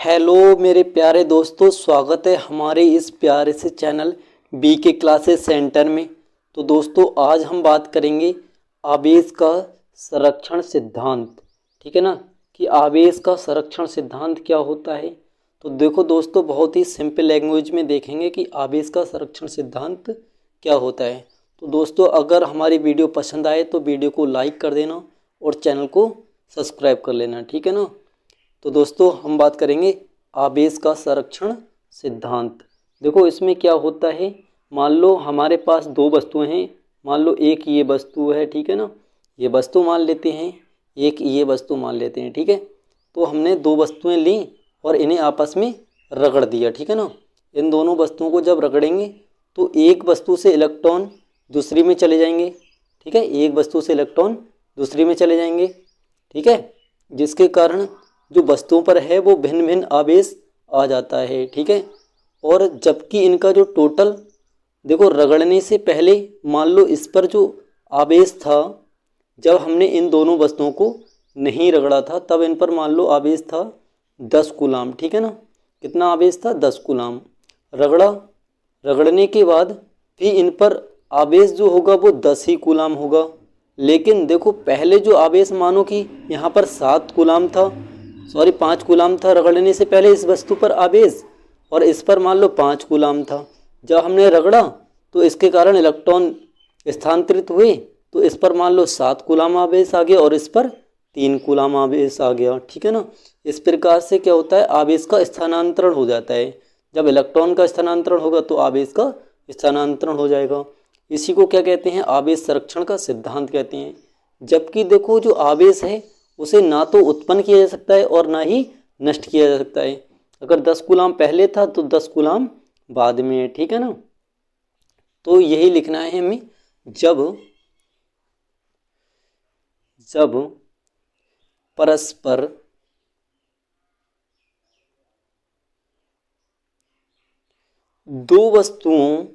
Hello मेरे प्यारे दोस्तों, स्वागत है हमारे इस प्यारे से चैनल बी के क्लासेस सेंटर में। तो दोस्तों आज हम बात करेंगे आवेश का संरक्षण सिद्धांत। ठीक है ना, कि आवेश का संरक्षण सिद्धांत क्या होता है। तो देखो दोस्तों, बहुत ही सिंपल लैंग्वेज में देखेंगे कि आवेश का संरक्षण सिद्धांत क्या होता है। तो दोस्तों अगर हमारी वीडियो पसंद आए तो वीडियो को लाइक कर देना और चैनल को सब्सक्राइब कर लेना। ठीक है ना। तो दोस्तों हम बात करेंगे आवेश का संरक्षण सिद्धांत। देखो इसमें क्या होता है, मान लो हमारे पास दो वस्तुएं हैं। मान लो एक ये वस्तु है, ठीक है ना, ये वस्तु मान लेते हैं, एक ये वस्तु मान लेते हैं। ठीक है, तो हमने दो वस्तुएं ली और इन्हें आपस में रगड़ दिया। ठीक है ना, इन दोनों वस्तुओं को जब रगड़ेंगे तो एक वस्तु से इलेक्ट्रॉन दूसरी में चले जाएंगे। ठीक है, एक वस्तु से इलेक्ट्रॉन दूसरी में चले जाएंगे। ठीक है, जिसके कारण जो वस्तुओं पर है वो भिन्न भिन्न आवेश आ जाता है। ठीक है, और जबकि इनका जो टोटल, देखो रगड़ने से पहले मान लो इस पर जो आवेश था, जब हमने इन दोनों वस्तुओं को नहीं रगड़ा था तब इन पर मान लो आवेश था 10 कूलाम। ठीक है ना, कितना आवेश था, 10 कूलाम। रगड़ा, रगड़ने के बाद भी इन पर आवेश जो होगा वो 10 ही कूलाम होगा। लेकिन देखो पहले जो आवेश मानो कि यहाँ पर 7 कूलाम था, सॉरी 5 कूलाम था रगड़ने से पहले इस वस्तु पर आवेश, और इस पर मान लो 5 कूलाम था। जब हमने रगड़ा तो इसके कारण इलेक्ट्रॉन स्थानांतरित हुए, तो इस पर मान लो 7 कूलाम आवेश आ गया और इस पर 3 कूलाम आवेश आ गया। ठीक है ना, इस प्रकार से क्या होता है, आवेश का स्थानांतरण हो जाता है। जब इलेक्ट्रॉन का स्थानांतरण होगा तो आवेश का स्थानांतरण हो जाएगा। इसी को क्या कहते हैं, आवेश संरक्षण का सिद्धांत कहते हैं। जबकि देखो जो आवेश है उसे ना तो उत्पन्न किया जा सकता है और ना ही नष्ट किया जा सकता है। अगर 10 कूलाम पहले था तो 10 कूलाम बाद में है। ठीक है ना, तो यही लिखना है हमें, जब जब परस्पर दो वस्तुओं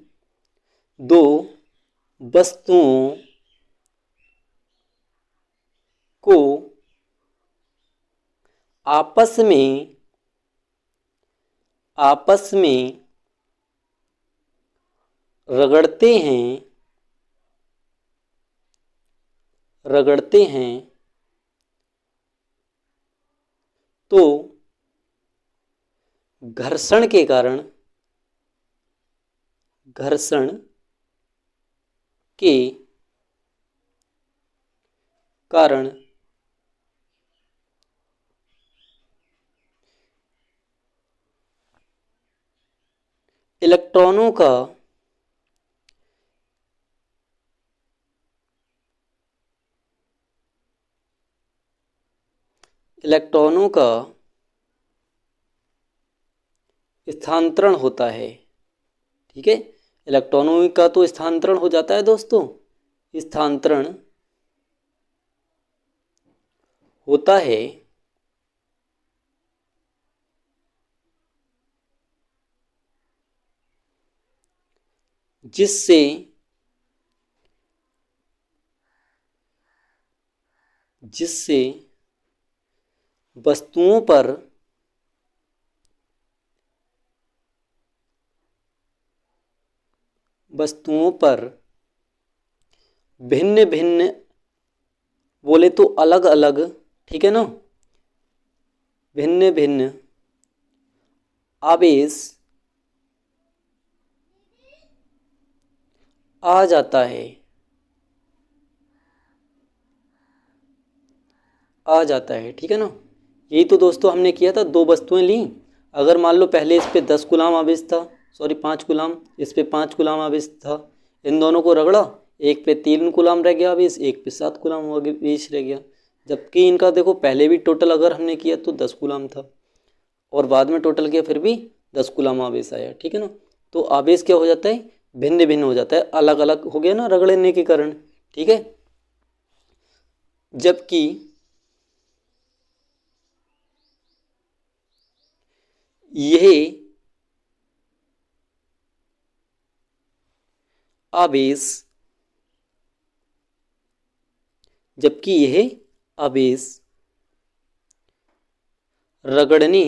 को आपस में रगड़ते हैं तो घर्षण के कारण इलेक्ट्रॉनों का स्थानांतरण होता है। ठीक है, इलेक्ट्रॉनों का तो स्थानांतरण हो जाता है दोस्तों, स्थानांतरण होता है जिससे वस्तुओं पर भिन्न भिन्न, बोले तो अलग अलग, ठीक है ना, भिन्न भिन्न आवेश आ जाता है। ठीक है ना, यही तो दोस्तों हमने किया था, दो वस्तुएं ली। अगर मान लो पहले इस पे 10 कूलाम आवेश था, सॉरी 5 कूलाम, इस पे 5 कूलाम आवेश था, इन दोनों को रगड़ा, एक पे 3 कूलाम रह गया आवेश, एक पे 7 कूलाम आवेश रह गया। जबकि इनका देखो पहले भी टोटल अगर हमने किया तो 10 कूलाम था और बाद में टोटल किया फिर भी 10 कूलाम आवेश आया। ठीक है ना, तो आवेश क्या हो जाता है, भिन्न भिन्न हो जाता है, अलग अलग हो गया ना रगड़ने के कारण। ठीक है, जबकि यह आवेश रगड़ने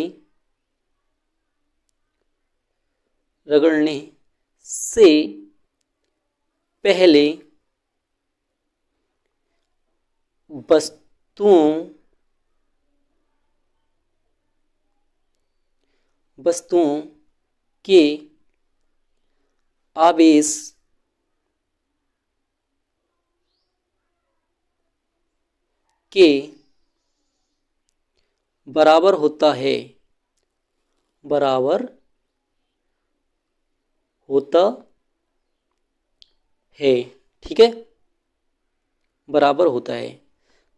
रगड़ने से पहले वस्तुओं के आवेश के बराबर होता है, बराबर होता है। ठीक है, बराबर होता है।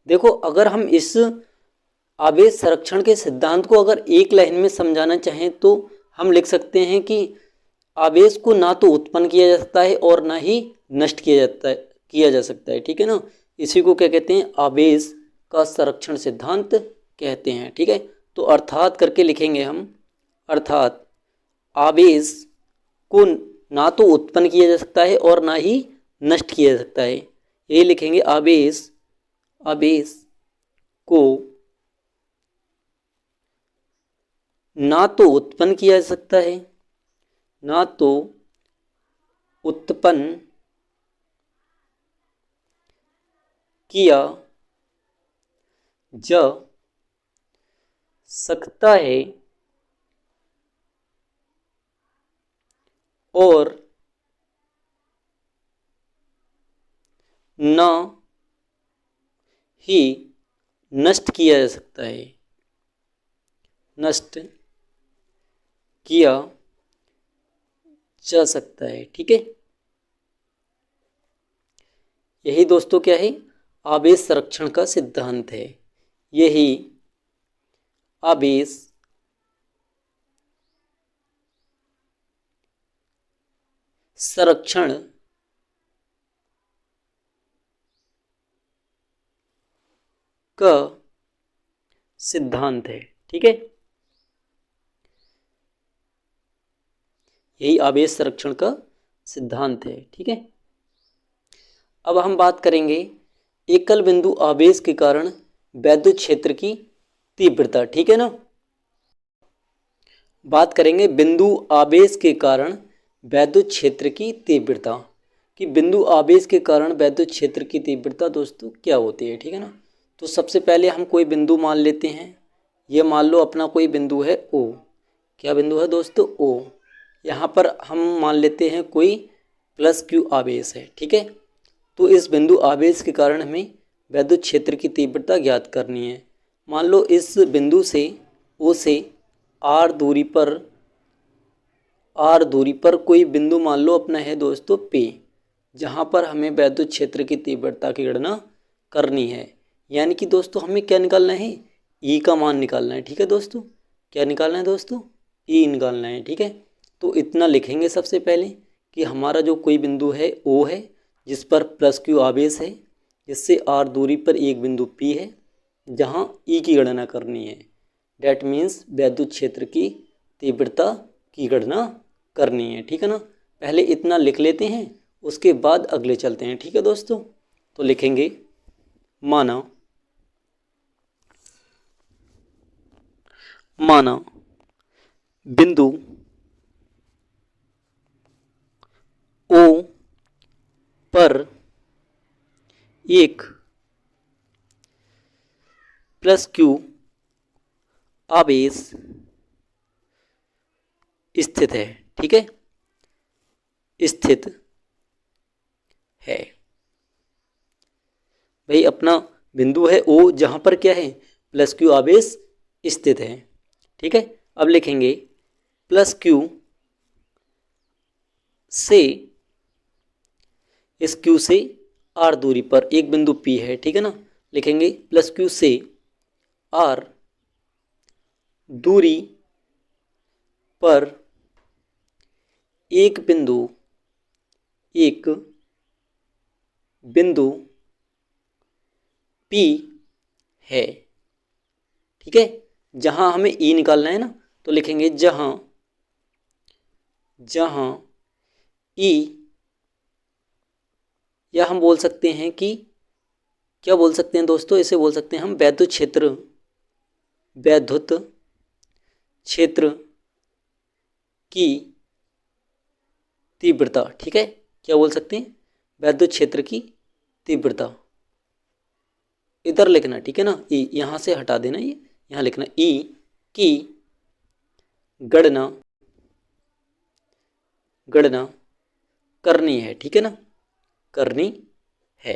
देखो, अगर हम इस आवेश संरक्षण के सिद्धांत को अगर एक लाइन में समझाना चाहें तो हम लिख सकते हैं कि आवेश को ना तो उत्पन्न किया जा सकता है और ना ही नष्ट किया जा सकता है। ठीक है ना, इसी को क्या कहते हैं, आवेश का संरक्षण सिद्धांत कहते हैं। ठीक है, तो अर्थात करके लिखेंगे हम, अर्थात आवेश को ना तो उत्पन्न किया जा सकता है और ना ही नष्ट किया जा सकता है। यही लिखेंगे, आवेश को ना तो उत्पन्न किया जा सकता है, ना तो उत्पन्न किया जा सकता है और न ही नष्ट किया जा सकता है, नष्ट किया जा सकता है। ठीक है, यही दोस्तों क्या है, आवेश संरक्षण का सिद्धांत है। यही आवेश संरक्षण का सिद्धांत है। ठीक है, यही आवेश संरक्षण का सिद्धांत है। ठीक है, अब हम बात करेंगे एकल बिंदु आवेश के कारण वैद्युत क्षेत्र की तीव्रता। ठीक है ना, बात करेंगे बिंदु आवेश के कारण वैद्युत क्षेत्र की तीव्रता, कि बिंदु आवेश के कारण वैद्युत क्षेत्र की तीव्रता दोस्तों क्या होती है। ठीक है ना, तो सबसे पहले हम कोई बिंदु मान लेते हैं। ये मान लो अपना कोई बिंदु है O। क्या बिंदु है दोस्तों, O। यहाँ पर हम मान लेते हैं कोई +Q आवेश है। ठीक है, तो इस बिंदु आवेश के कारण हमें वैद्युत क्षेत्र की तीव्रता ज्ञात करनी है। मान लो इस बिंदु से O से R दूरी पर कोई बिंदु मान लो अपना है दोस्तों P, जहाँ पर हमें वैद्युत क्षेत्र की तीव्रता की गणना करनी है। यानी कि दोस्तों हमें क्या निकालना है, E का मान निकालना है। ठीक है दोस्तों, क्या निकालना है दोस्तों, E निकालना है। ठीक है, तो इतना लिखेंगे सबसे पहले कि हमारा जो कोई बिंदु है O है, जिस पर +Q आवेश है, जिससे R दूरी पर एक बिंदु P है, जहाँ E की गणना करनी है। डैट मीन्स वैद्युत क्षेत्र की तीव्रता की गणना करनी है। ठीक है ना, पहले इतना लिख लेते हैं, उसके बाद अगले चलते हैं। ठीक है दोस्तों, तो लिखेंगे, माना बिंदु O पर एक +Q आवेश स्थित है। ठीक है, स्थित है। भाई अपना बिंदु है O, जहाँ पर क्या है, +Q आवेश स्थित है। ठीक है, अब लिखेंगे +Q से, इस Q से R दूरी पर एक बिंदु P है। ठीक है ना, लिखेंगे +Q से R दूरी पर एक बिंदु P है। ठीक है, जहां हमें E निकालना है ना, तो लिखेंगे जहां E, या हम बोल सकते हैं कि क्या बोल सकते हैं दोस्तों, इसे बोल सकते हैं हम वैद्युत क्षेत्र की तीव्रता, ठीक है, क्या बोल सकते हैं, वैद्युत क्षेत्र की तीव्रता। इधर लिखना, ठीक है ना, ई यहाँ से हटा देना, ये यहाँ लिखना ई की गणना करनी है, ठीक है ना, करनी है।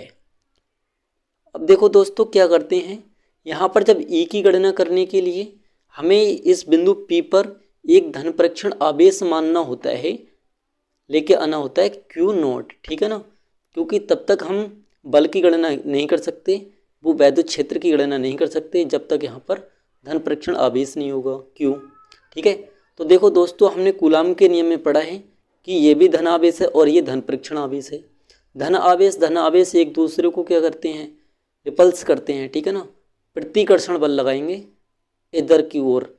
अब देखो दोस्तों क्या करते हैं, यहाँ पर जब ई की गणना करने के लिए हमें इस बिंदु P पर एक धन परीक्षण आवेश मानना होता है, लेके आना होता है Q नॉट, ठीक है ना, क्योंकि तब तक हम बल की गणना नहीं कर सकते, वो वैद्युत क्षेत्र की गणना नहीं कर सकते जब तक यहाँ पर धन परीक्षण आवेश नहीं होगा Q, ठीक है। तो देखो दोस्तों हमने कूलाम के नियम में पढ़ा है कि ये भी धन आवेश है और ये धन परीक्षण आवेश है। धन आवेश एक दूसरे को क्या करते हैं, रिपल्स करते हैं, ठीक है ना, प्रतिकर्षण बल लगाएंगे इधर की ओर,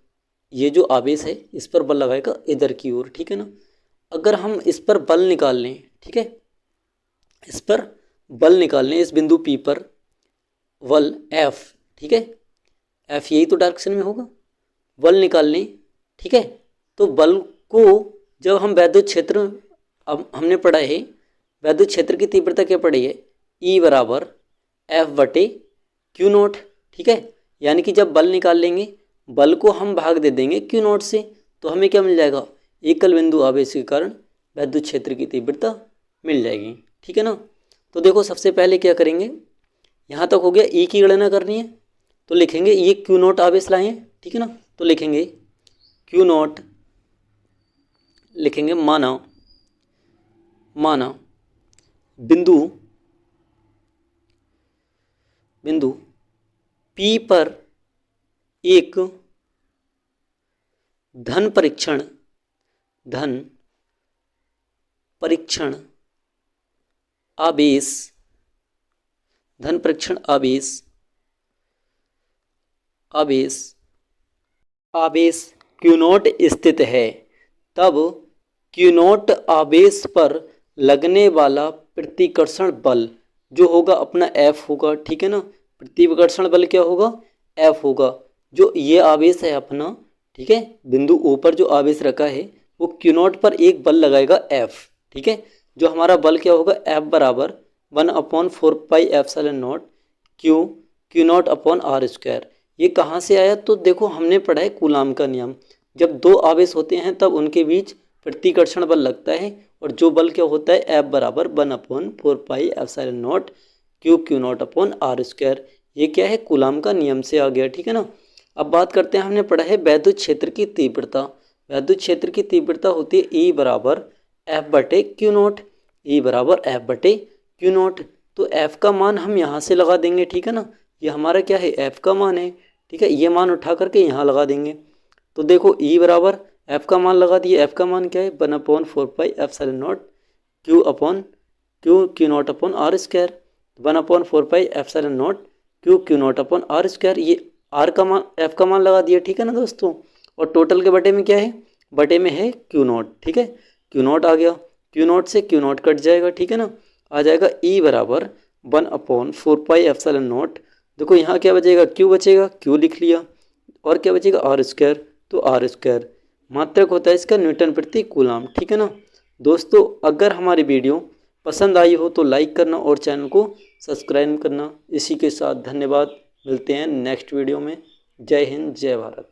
ये जो आवेश है इस पर बल लगाएगा इधर की ओर, ठीक है ना। अगर हम इस पर बल निकाल लें, ठीक है, इस पर बल निकाल लें, इस बिंदु P पर बल F, ठीक है, F यही तो डायरेक्शन में होगा, बल निकाल लें, ठीक है, तो बल को जब हम वैद्युत क्षेत्र, अब हमने पढ़ा है वैद्युत क्षेत्र की तीव्रता क्या पढ़ी है, E बराबर F/Q नॉट, ठीक है, यानी कि जब बल निकाल लेंगे, बल को हम भाग दे देंगे Q नॉट से, तो हमें क्या मिल जाएगा, एकल बिंदु आवेश के कारण वैद्युत क्षेत्र की तीव्रता मिल जाएगी, ठीक है ना। तो देखो सबसे पहले क्या करेंगे, यहाँ तक हो गया, ई की गणना करनी है तो लिखेंगे ये Q नॉट आवेश लाए हैं, ठीक है ना, तो लिखेंगे Q नॉट, लिखेंगे माना बिंदु P पर एक धन परीक्षण आवेश Q नॉट स्थित है, तब Q नॉट आवेश पर लगने वाला प्रतिकर्षण बल जो होगा अपना F होगा, ठीक है ना, प्रतिकर्षण बल क्या होगा, F होगा। जो ये आवेश है अपना, ठीक है, बिंदु O पर जो आवेश रखा है वो Q नॉट पर एक बल लगाएगा F, ठीक है, जो हमारा बल क्या होगा, F बराबर 1/4πε0 Q naught upon R square. ये कहाँ से आया, तो देखो हमने पढ़ा है कूलाम का नियम, जब दो आवेश होते हैं तब उनके बीच प्रतिकर्षण बल लगता है, और जो बल क्या होता है, F बराबर 1/4πε0 Q naught upon R square. ये क्या है, कूलाम का नियम से आ गया, ठीक है ना। अब बात करते हैं, हमने पढ़ा है वैद्युत क्षेत्र की तीव्रता। वैद्युत क्षेत्र की तीव्रता होती है E बराबर F/Q नॉट, E बराबर F/Q नॉट। तो F का मान हम यहाँ से लगा देंगे, ठीक है ना, ये हमारा क्या है, F का मान है, ठीक है, ये मान उठा करके यहाँ लगा देंगे। तो देखो E बराबर F का मान लगा दिए, F का मान क्या है, 1/4πε0 Q naught upon R square, 1/4πε0 Q naught upon R square, ये R का मान, F का मान लगा दिया, ठीक है ना दोस्तों। और टोटल के बटे में क्या है, बटे में है Q नॉट, ठीक है, Q नॉट आ गया, Q नॉट से Q नॉट कट जाएगा, ठीक है ना, आ जाएगा E बराबर 1/4πε0। देखो यहाँ क्या बचेगा, Q बचेगा, Q लिख लिया, और क्या बचेगा, R स्क्वायर, तो R स्क्वायर मात्रक होता है इसका न्यूटन प्रति कूलाम, ठीक है ना। दोस्तों अगर हमारी वीडियो पसंद आई हो तो लाइक करना और चैनल को सब्सक्राइब करना। इसी के साथ धन्यवाद, मिलते हैं नेक्स्ट वीडियो में। जय हिंद, जय भारत।